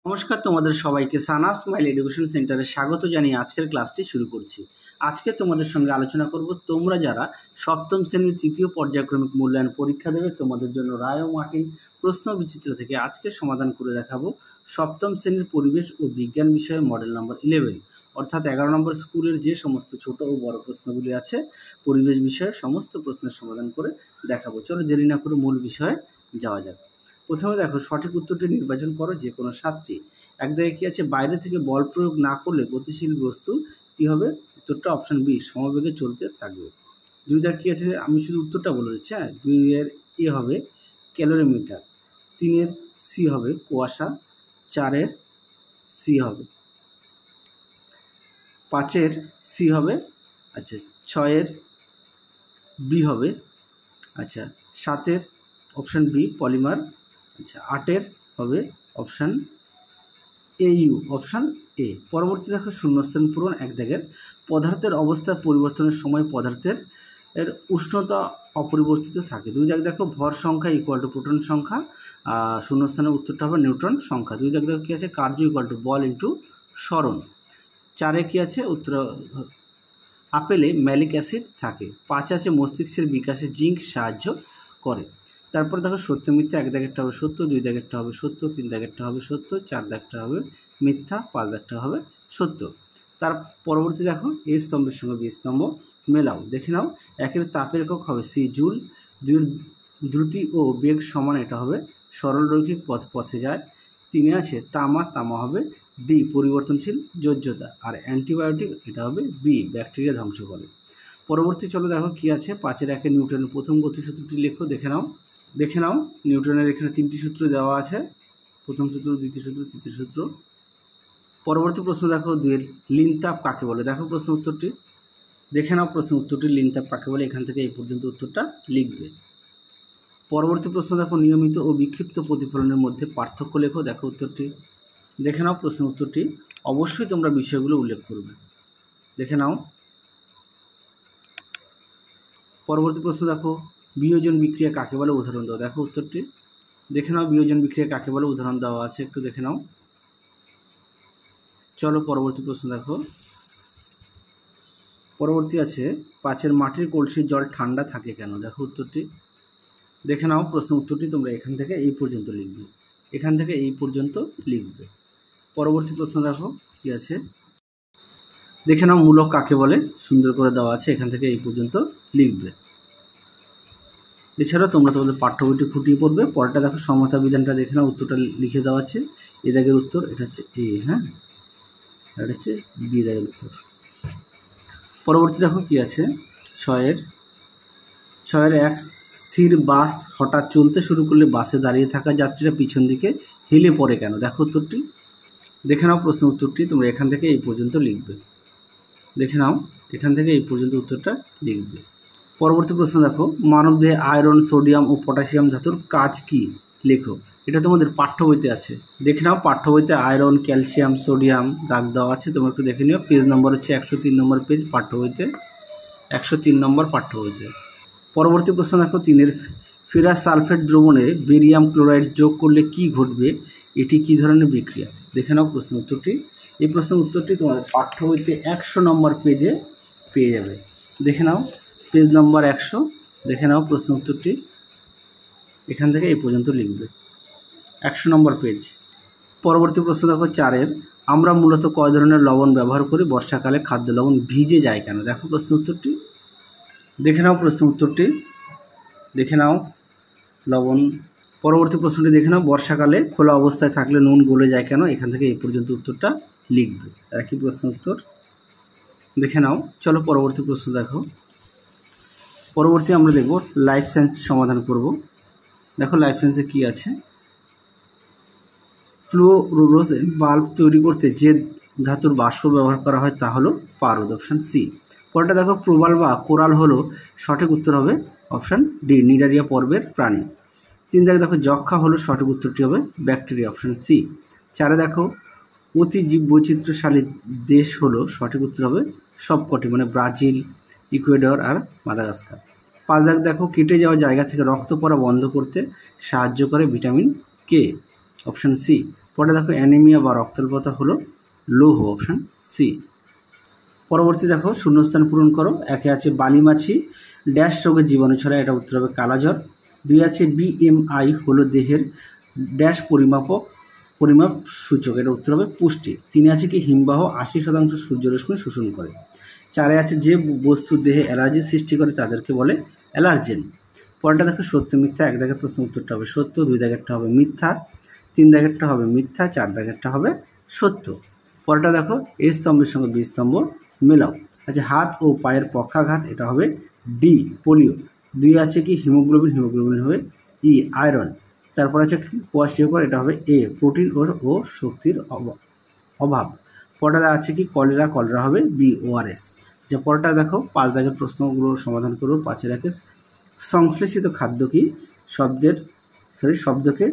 নমস্কার, তোমাদের সবাইকে সানা স্মাইল এডুকেশন সেন্টারে স্বাগত জানিয়ে আজকের ক্লাসটি শুরু করছি। আজকে তোমাদের সঙ্গে আলোচনা করব তোমরা যারা সপ্তম শ্রেণীর তৃতীয় পর্যায়ক্রমিক মূল্যায়ন পরীক্ষা দেবে তোমাদের জন্য রায় ও মার্টিন প্রশ্ন বিচিত্র থেকে আজকে সমাধান করে দেখাবো সপ্তম শ্রেণীর পরিবেশ ও বিজ্ঞান বিষয়ে মডেল নাম্বার 11, অর্থাৎ 11 নম্বর স্কুলের যে সমস্ত ছোট ও বড় প্রশ্নগুলি আছে পরিবেশ বিষয়ে সমস্ত প্রশ্নের সমাধান করে দেখাবো। চলো দেরি না করে মূল বিষয়ে যাওয়া যাক। প্রথমে দেখো, সঠিক উত্তরটি নির্বাচন করো যে কোনো সাতটি। এক জায়গায় কি আছে, বাইরে থেকে বল প্রয়োগ না করলে গতিশীল বস্তু কি হবে? উত্তরটা অপশন বি, সমবেগে চলতে থাকবে। দুই জায়গায় কি আছে, আমি শুধু উত্তরটা বলে দিচ্ছি। হ্যাঁ, 2 এর এ হবে ক্যালোরিমিটার, 3 এর সি হবে কুয়াশা, 4 এর সি হবে, 5 এর সি হবে, আচ্ছা 6 এর বি হবে, আচ্ছা 7 এর অপশন বি পলিমার, আচ্ছা 8 এর হবে অপশান এইউ, অপশান এ। পরবর্তী দেখো, শূন্যস্থান পূরণ। এক দাগের পদার্থের অবস্থা পরিবর্তনের সময় পদার্থের উষ্ণতা অপরিবর্তিত থাকে। দুই দাগ দেখো, ভর সংখ্যা ইকুয়াল টু প্রোটন সংখ্যা, শূন্যস্থানের উত্তরটা হবে নিউট্রন সংখ্যা। দুই দাগ দেখো কী আছে, কার্য ইকুয়াল টু বল ইন্টু সরণ। 4 কী আছে, উত্তর আপেলে ম্যালিক অ্যাসিড থাকে। 5 আছে মস্তিষ্কের বিকাশে জিঙ্ক সাহায্য করে। তারপর দেখো, সত্য মিথ্যা। এক দাগেরটা হবে সত্য, 2 দাগেরটা হবে সত্য, 3 দাগেরটা হবে সত্য, 4 দাগটা হবে মিথ্যা, 5 দাগটা হবে সত্য। তার পরবর্তী দেখো, এ স্তম্ভের সঙ্গে বি স্তম্ভ মেলাও। দেখে নাও, 1 তাপের একক হবে সি জুল, 2 দ্রুতি ও বেগ সমান, এটা হবে সরল রৈখিক পথে যায়। 3 আছে তামা হবে ডি পরিবর্তনশীল যোজ্যতা, আর অ্যান্টিবায়োটিক এটা হবে বি ব্যাকটেরিয়া ধ্বংস করে। পরবর্তী চলো দেখো কি আছে, 5 এর নিউটনের প্রথম গতিসূত্রটি লেখো। দেখে নাও নিউটনের এখানে 3টি সূত্র দেওয়া আছে, প্রথম সূত্র, দ্বিতীয় সূত্র, তৃতীয় সূত্র। পরবর্তী প্রশ্ন দেখো, 2 এর লিন তাপ কাকে বলে? দেখো প্রশ্ন উত্তরটি, দেখে নাও প্রশ্ন উত্তরটি, লিন তাপ কাকে বলে, এখান থেকে এই পর্যন্ত উত্তরটা লিখবে। পরবর্তী প্রশ্ন দেখো, নিয়মিত ও বিক্ষিপ্ত প্রতিফলনের মধ্যে পার্থক্য লেখো। দেখো উত্তরটি, দেখে নাও প্রশ্ন উত্তরটি, অবশ্যই তোমরা বিষয়গুলো উল্লেখ করবে। দেখে নাও। পরবর্তী প্রশ্ন দেখো, বিয়োজন বিক্রিয়া কাকে বলে, উদাহরণ দাও। দেখো উত্তরটি, দেখে নাও বিয়োজন বিক্রিয়া কাকে বলে, উদাহরণ দেওয়া আছে, একটু দেখে নাও। চলো পরবর্তী প্রশ্ন দেখো। পরবর্তী আছে, 5 এর মাটির কলসির জল ঠান্ডা থাকে কেন? দেখো উত্তরটি, দেখে নাও প্রশ্ন উত্তরটি, তোমরা এখান থেকে এই পর্যন্ত লিখবে, এখান থেকে এই পর্যন্ত লিখবে। পরবর্তী প্রশ্ন দেখো কি আছে, দেখে নাও মূলক কাকে বলে, সুন্দর করে দেওয়া আছে, এখান থেকে এই পর্যন্ত লিখবে। এছাড়াও তোমরা তোমাদের পাঠ্য বইটি খুঁটিয়ে পড়বে। পরেরটা দেখো, সমতা বিধানটা দেখে নাও, উত্তরটা লিখে দেওয়া আছে। এ দাগের উত্তর, এটা হচ্ছে এ, হ্যাঁ, এটা হচ্ছে বি দাগের উত্তর। পরবর্তী দেখো কি আছে, 6 এর এক স্থির বাস হঠাৎ চলতে শুরু করলে বাসে দাঁড়িয়ে থাকা যাত্রীরা পিছন দিকে হেলে পড়ে কেন? দেখো উত্তরটি, দেখে নাও প্রশ্ন উত্তরটি, তোমরা এখান থেকে এই পর্যন্ত লিখবে। দেখে নাও, এখান থেকে এই পর্যন্ত উত্তরটা লিখবে। পরবর্তী প্রশ্ন দেখো, মানবদেহে আয়রন, সোডিয়াম ও পটাশিয়াম ধাতুর কাজ কি? লেখো। এটা তোমাদের পাঠ্য বইতে আছে। দেখে নাও, পাঠ্য বইতে আয়রন, ক্যালসিয়াম, সোডিয়াম দাগ দেওয়া আছে, তোমরা একটু দেখে নিও। পেজ নম্বর হচ্ছে 103 নম্বর পেজ পাঠ্য বইতে, 103 নম্বর পাঠ্য বইতে। পরবর্তী প্রশ্ন দেখো, 3 এর ফেরাস সালফেট দ্রবণে বেরিয়াম ক্লোরাইড যোগ করলে কি ঘটবে? এটি কি ধরনের বিক্রিয়া? দেখে নাও প্রশ্ন উত্তরটি। এই প্রশ্নের উত্তরটি তোমাদের পাঠ্য বইতে 100 নম্বর পেজে পেয়ে যাবে। দেখে নাও পেজ নম্বর 100, দেখে নাও প্রশ্ন উত্তরটি, এখান থেকে এই পর্যন্ত লিখবে, 100 নম্বর পেজ। পরবর্তী প্রশ্ন দেখো, 4 এর আমরা মূলত কয় ধরনের লবণ ব্যবহার করি? বর্ষাকালে খাদ্য লবণ ভিজে যায় কেন? দেখো প্রশ্ন উত্তরটি, দেখে নাও প্রশ্ন উত্তরটি, দেখে নাও লবণ। পরবর্তী প্রশ্নটি দেখে নাও, বর্ষাকালে খোলা অবস্থায় থাকলে নুন গলে যায় কেন? এখান থেকে এই পর্যন্ত উত্তরটা লিখবে, একই প্রশ্ন উত্তর। দেখে নাও। চলো পরবর্তী প্রশ্ন দেখো। পরবর্তী আমরা দেখব লাইফ সায়েন্স সমাধান করব। দেখো লাইফ সায়েন্সে কি আছে, ফ্লুরোসেন্ট বাল্ব তৈরি করতে যে ধাতুর বাষ্প ব্যবহার করা হয় তা হলো পারদ, অপশান সি। পরেরটা দেখো, প্রবাল বা কোরাল হলো, সঠিক উত্তর হবে অপশান ডি নিডারিয়া পর্বের প্রাণী। 3 দাগে দেখো, যক্ষা হলো, সঠিক উত্তরটি হবে ব্যাকটেরিয়া, অপশান সি। 4 দেখো, অতি জীব বৈচিত্র্যশালী দেশ হলো, সঠিক উত্তর হবে সবকটি, মানে ব্রাজিল, ইকুয়েডর আর মাদাগাস্কার। 5 দাগ দেখো, কেটে যাওয়া জায়গা থেকে রক্ত পড়া বন্ধ করতে সাহায্য করে ভিটামিন কে, অপশান সি। পরে দেখো অ্যানিমিয়া বা রক্তাল্পতা হলো লৌহ, অপশান সি। পরবর্তী দেখো শূন্যস্থান পূরণ করো। একে আছে বালিমাছি ড্যাশ রোগের জীবাণু ছড়ায়, এটা উত্তর হবে কালাজ্বর। 2 আছে BMI হলো দেহের ড্যাশ পরিমাপ সূচক, এটা উত্তর হবে পুষ্টি। 3 আছে কি হিমবাহ 80% সূর্যরশ্মি শোষণ করে। 4 আছে যে বস্তু দেহে অ্যালার্জি সৃষ্টি করে তাদেরকে বলে অ্যালার্জেন। পরেরটা দেখো সত্য মিথ্যা। 1 দাগের প্রশ্ন উত্তরটা হবে সত্য, 2 দাগেরটা হবে মিথ্যা, 3 দাগেরটা হবে মিথ্যা, 4 দাগেরটা হবে সত্য। পরেরটা দেখো এই স্তম্ভের সঙ্গে বি স্তম্ভ মেলাও। আচ্ছা হাত ও পায়ের পক্ষাঘাত, এটা হবে ডি পোলিও। 2 আছে কি হিমোগ্লোবিন হবে ই আয়রন। তারপর আছে কোয়াশিওকর, এটা হবে এ প্রোটিন ও শক্তির অভাব। পরেরটা আছে কি কলেরা হবে বি ORS। যে পরেরটা দেখো 5 দাগের প্রশ্নগুলো সমাধান করবো। 5 রাখে সংশ্লেষিত খাদ্য কি শব্দকে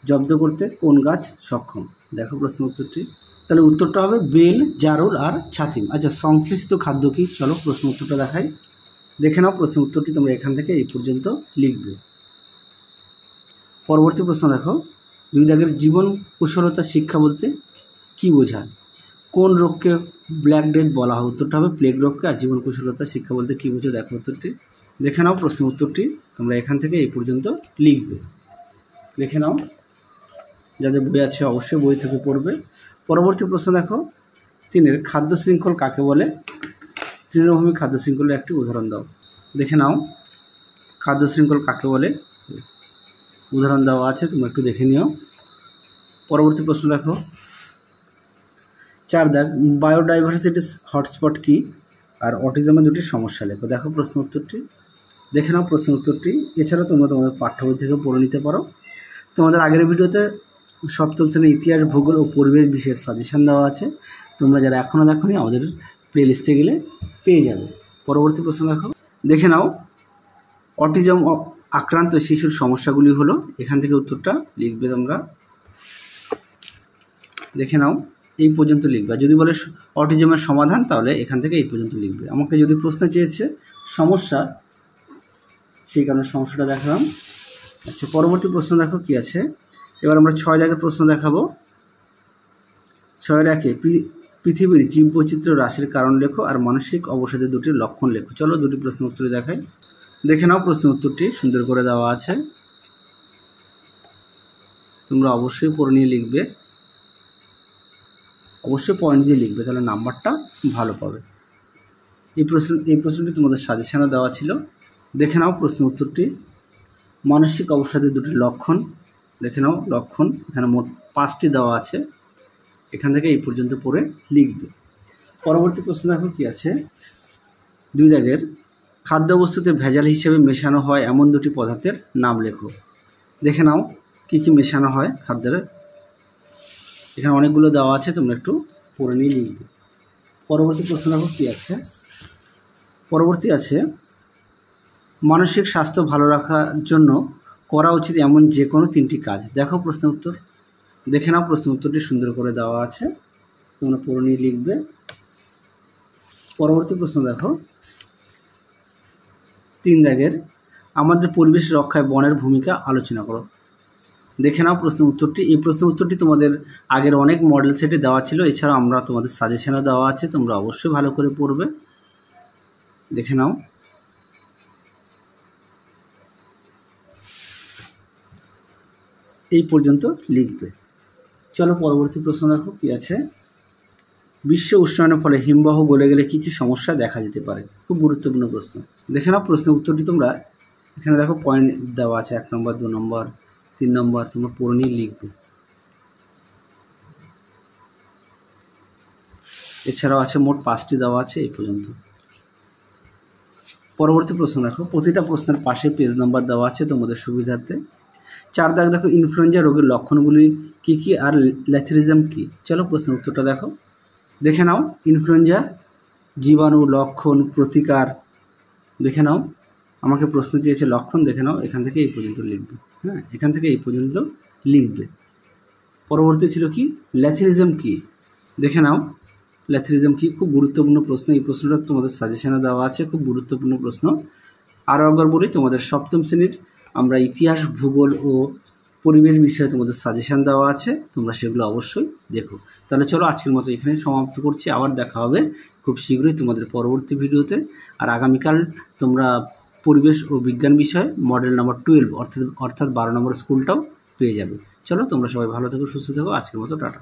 জব্দ করতে কোন গাছ সক্ষম? দেখো প্রশ্ন উত্তরটি, তাহলে উত্তরটা হবে বেল, জারুল আর ছাতিম। আচ্ছা সংশ্লেষিত খাদ্য কি, চলো প্রশ্ন উত্তরটা দেখাই। দেখে নাও প্রশ্ন উত্তরটি তোমরা এখান থেকে এই পর্যন্ত লিখবে। পরবর্তী প্রশ্ন দেখো 2 দাগের জীবন কুশলতা শিক্ষা বলতে কি বোঝায়? কোন রোগকে ব্ল্যাক ডেথ বলা হয়? উত্তরটা হবে প্লেগ রোগকে। আর জীবন কুশলতা শিক্ষা বলতে কী বোঝায়? দেখো উত্তরটি, দেখে নাও প্রশ্ন উত্তরটি তোমরা এখান থেকে এই পর্যন্ত লিখবে। দেখে নাও, যাদের বই আছে অবশ্যই বই থেকে পড়বে। পরবর্তী প্রশ্ন দেখো 3 খাদ্য শৃঙ্খল কাকে বলে? তৃণভূমি খাদ্য শৃঙ্খলের একটি উদাহরণ দাও। দেখে নাও খাদ্য শৃঙ্খল কাকে বলে, উদাহরণ দেওয়া আছে, তোমরা একটু দেখে নিও। পরবর্তী প্রশ্ন দেখো 4 দাগ বায়োডাইভার্সিটি হটস্পট কি আর অটিজমের 2টি সমস্যা লেখো। দেখো প্রশ্ন উত্তরটি, দেখে নাও প্রশ্ন উত্তরটি। এছাড়াও তোমরা তোমাদের পাঠ্য বই থেকে পড়ে নিতে পারো। তোমাদের আগের ভিডিওতে 7ম শ্রেণীর ইতিহাস, ভূগোল ও পরিবেশ বিষয়ের সাজেশান দেওয়া আছে, তোমরা যারা এখনও দেখোনি আমাদের প্লেলিস্টে গেলে পেয়ে যাবে। পরবর্তী প্রশ্ন দেখো, দেখে নাও অটিজম আক্রান্ত শিশুর সমস্যাগুলি হলো, এখান থেকে উত্তরটা লিখবে তোমরা। দেখে নাও এই পর্যন্ত লিখবে। যদি বলে অটিজমের সমাধান তাহলে এখান থেকে এই পর্যন্ত লিখবে। আমাকে যদি প্রশ্ন চেয়েছে সমস্যা, সেই কারণে সমস্যাটা দেখালাম। আচ্ছা পরবর্তী প্রশ্ন দেখো কি আছে। এবার আমরা 6 দাগের প্রশ্ন দেখাবো। 6 রাখে পৃথিবীর জীববৈচিত্র্য হ্রাসের কারণ লেখো আর মানসিক অবসাদের 2টি লক্ষণ লেখো। চলো 2টি প্রশ্ন উত্তরে দেখাই। দেখে নাও প্রশ্ন উত্তরটি সুন্দর করে দেওয়া আছে, তোমরা অবশ্যই পড়ে নিয়ে লিখবে, অবশ্যই পয়েন্ট দিয়ে লিখবে, তাহলে নাম্বারটা ভালো পাবে। এই প্রশ্নটি তোমাদের সাজেশনে দেওয়া ছিল। দেখে নাও প্রশ্ন উত্তরটি, মানসিক অবসাদের 2টি লক্ষণ। দেখে নাও লক্ষণ, এখানে মোট 5টি দেওয়া আছে, এখান থেকে এই পর্যন্ত পড়ে লিখবে। পরবর্তী প্রশ্ন দেখো কি আছে। 2 দাগের খাদ্যবস্তুতে ভেজাল হিসেবে মেশানো হয় এমন 2টি পদার্থের নাম লেখো। দেখে নাও কী কী মেশানো হয় খাদ্যের, এখানে অনেকগুলো দেওয়া আছে, তোমরা একটু পড়ে নিয়ে লিখবে। পরবর্তী প্রশ্ন দেখো কী আছে। পরবর্তী আছে মানসিক স্বাস্থ্য ভালো রাখার জন্য করা উচিত এমন যে কোনো 3টি কাজ। দেখো প্রশ্ন উত্তর, দেখে নাও প্রশ্ন উত্তরটি সুন্দর করে দেওয়া আছে, তোমরা পড়ে নিয়ে লিখবে। পরবর্তী প্রশ্ন দেখো 3 দাগের আমাদের পরিবেশ রক্ষায় বনের ভূমিকা আলোচনা করো। দেখে নাও প্রশ্ন উত্তরটি। এই প্রশ্ন উত্তরটি তোমাদের আগের অনেক মডেল সেটে দেওয়া ছিল, এছাড়াও আমরা তোমাদের সাজেশনে দেওয়া আছে, তোমরা অবশ্যই ভালো করে পড়বে। দেখে নাও। এই পর্যন্ত লিখবে। চলো পরবর্তী প্রশ্ন দেখো কি আছে। বিশ্ব উষ্ণায়নের ফলে হিমবাহ গলে গেলে কী কী সমস্যা দেখা যেতে পারে? খুব গুরুত্বপূর্ণ প্রশ্ন। দেখে নাও প্রশ্নের উত্তরটি তোমরা এখানে দেখো পয়েন্ট দেওয়া আছে, 1 নম্বর 2 নম্বর 3 নম্বর, তোমরা পড়ে নিয়ে লিখবে। এছাড়াও আছে মোট 5টি দেওয়া আছে এই পর্যন্ত। পরবর্তী প্রশ্ন দেখো, প্রতিটা প্রশ্নের পাশে পেজ নাম্বার দেওয়া আছে তোমাদের সুবিধার্থে। 4 দাগ দেখো ইনফ্লুয়েঞ্জা রোগের লক্ষণগুলি কী কী আর ল্যাথেরিজম কী। চলো প্রশ্নের উত্তরটা দেখো। দেখে নাও ইনফ্লুয়েঞ্জা জীবাণু, লক্ষণ, প্রতিকার। দেখে নাও আমাকে প্রশ্ন চেয়েছে লক্ষণ, দেখে নাও এখান থেকে এই পর্যন্ত লিখবে। হ্যাঁ, এখান থেকে এই পর্যন্ত লিখবে। পরবর্তী ছিল কি ল্যাথেরিজম কী। দেখে নাও ল্যাথেরিজম কী, খুব গুরুত্বপূর্ণ প্রশ্ন। এই প্রশ্নটা তোমাদের সাজেশনে দেওয়া আছে, খুব গুরুত্বপূর্ণ প্রশ্ন। আরও একবার বলি, তোমাদের 7ম শ্রেণীর আমরা ইতিহাস, ভূগোল ও পরিবেশ বিষয়ে তোমাদের সাজেশান দেওয়া আছে, তোমরা সেগুলো অবশ্যই দেখো। তাহলে চলো আজকের মতো এখানে সমাপ্ত করছি, আবার দেখা হবে খুব শীঘ্রই তোমাদের পরবর্তী ভিডিওতে। আর আগামীকাল তোমরা পরিবেশ ও বিজ্ঞান বিষয়ে মডেল নাম্বার 12 অর্থাৎ 12 নম্বর স্কুলটাও পেয়ে যাবে। চলো তোমরা সবাই ভালো থেকো, সুস্থ থেকো, আজকের মতো টাটা।